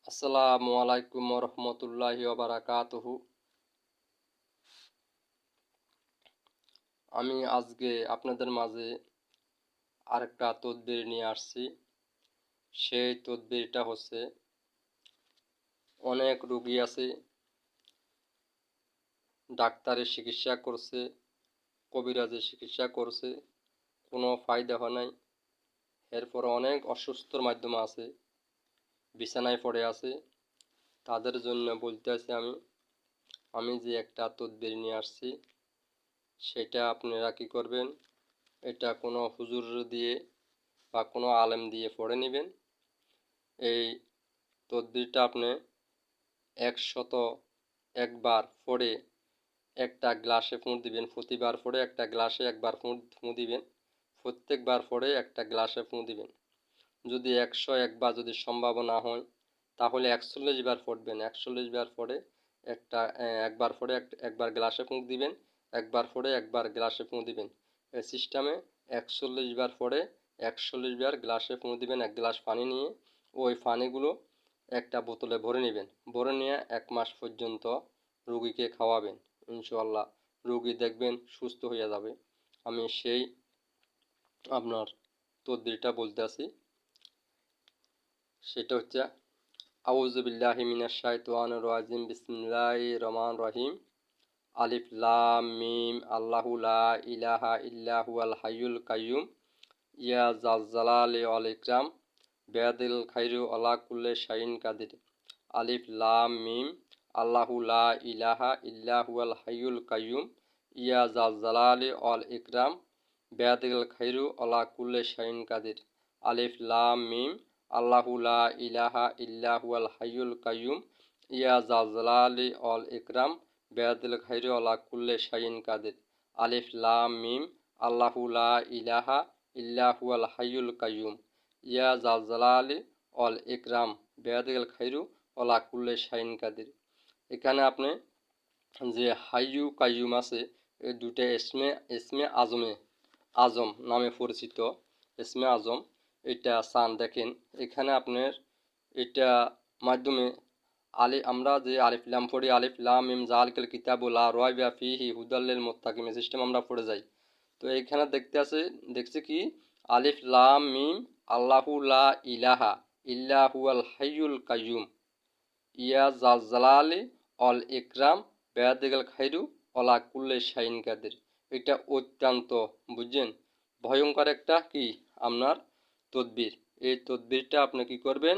আসসালামু আলাইকুম রহমতুল্লাহি ওয়া বারাকাতুহু। আমি আজকে আপনাদের মাঝে আরেকটা তদবির নিয়ে আসছি। সেই তদবিরটা হচ্ছে, অনেক রোগী আছে ডাক্তারের চিকিৎসা করছে, কবিরাজের চিকিৎসা করছে, কোনো ফায়দা হয় নাই। এরপর অনেক অসুস্থর মাধ্যমে আছে, বিছানায় পড়ে আছে। তাদের জন্য বলতে আছি আমি যে একটা তদবির নিয়ে আসছি, সেটা আপনারা কী করবেন, এটা কোনো হুজুর দিয়ে বা কোনো আলেম দিয়ে পড়ে নেবেন। এই তদবিরটা আপনি 101বার পড়ে একটা গ্লাসে ফুঁ দিবেন। প্রতিবার পড়ে একটা গ্লাসে একবার ফুঁ দিবেন। প্রত্যেকবার পড়ে একটা গ্লাসে ফুঁ দিবেন। যদি 101বার যদি সম্ভব না হয়, তাহলে 41 বার পড়বেন। 41 বার পড়ে একবার পড়ে একবার গ্লাসে ফুঁক দিবেন, একবার পড়ে একবার গ্লাসে ফুঁ দিবেন। এই সিস্টেমে 41 বার পড়ে 41 বার গ্লাসে ফুঁ দিবেন। এক গ্লাস পানি নিয়ে ওই পানিগুলো একটা বোতলে ভরে নেবেন। ভরে নিয়ে 1 মাস পর্যন্ত রোগীকে খাওয়াবেন। ইনশাআল্লাহ রোগী দেখবেন সুস্থ হয়ে যাবে। আমি সেই আপনার তদবিরটা বলতে আছি, সেটা হচ্ছে আউযু বিল্লাহি মিনাশ শাইতানির রাজিম, বিসমিল্লাহির রহমানির রহিম। আলিফ লাম মিম আল্লাহু লা ইলাহা ইল্লা হুয়াল হাইয়ুল কাইয়ুম ইয়া যাল জালালি ওয়াল ইকরাম বিয়াদিল খাইরু আলা কুল্লি শাইইন কাদির। আলিফ লাম মিম আল্লাহু লা ইলাহা ইল্লা হুয়াল হাইয়ুল কাইয়ুম ইয়া যাল জালালি ওয়াল ইকরাম বিয়াদিল খাইরু আলা কুল্লি শাইইন কাদির। আলিফ লাম মিম আল্লাহু লা ইলাহা ইল্লা হুয়াল হাইয়ুল কাইয়ুম ইয়া যাল জালালি ওয়াল ইকরাম বিয়াদিল খাইরু আলা কুল্লি শাইইন কাদির। আলিফ লাম মিম আল্লাহু লা ইলাহা ইল্লা হুয়াল হাইয়ুল কাইয়ুম ইয়া যাল জালালি ওয়াল ইকরাম বিয়াদিল খাইরু আলা কুল্লি শাইইন কাদির। এখানে আপনি যে হাইয়ু কাইয়ুম আছে, এই দুটো ইসমে আজম নামে পরিচিত ইসমে আজম। এটা চান দেখেন, এখানে আপনার এটা মাধ্যমে আমরা যে আলিফ লাম পড়ি, আলিফ লাম মিম যালিকাল কিতাবু লা রাইবা ফিহি হুদাল লিল মুত্তাকিন সিস্টেম আমরা পড়ে যাই। তো এইখানে দেখছি কি, আলিফ লাম মিম আল্লাহু লা ইলাহা ইল্লা হুয়াল হাইয়ুল কাইয়ুম ইয়া যাল জালালি ওয়াল ইকরাম বিয়াদিল খাইরু আলা কুল্লি শাইইন কাদির। এটা অত্যন্ত বুঝছেন ভয়ঙ্কর একটা কি আপনার তদবির। এই তদবিরটা আপনি কি করবেন,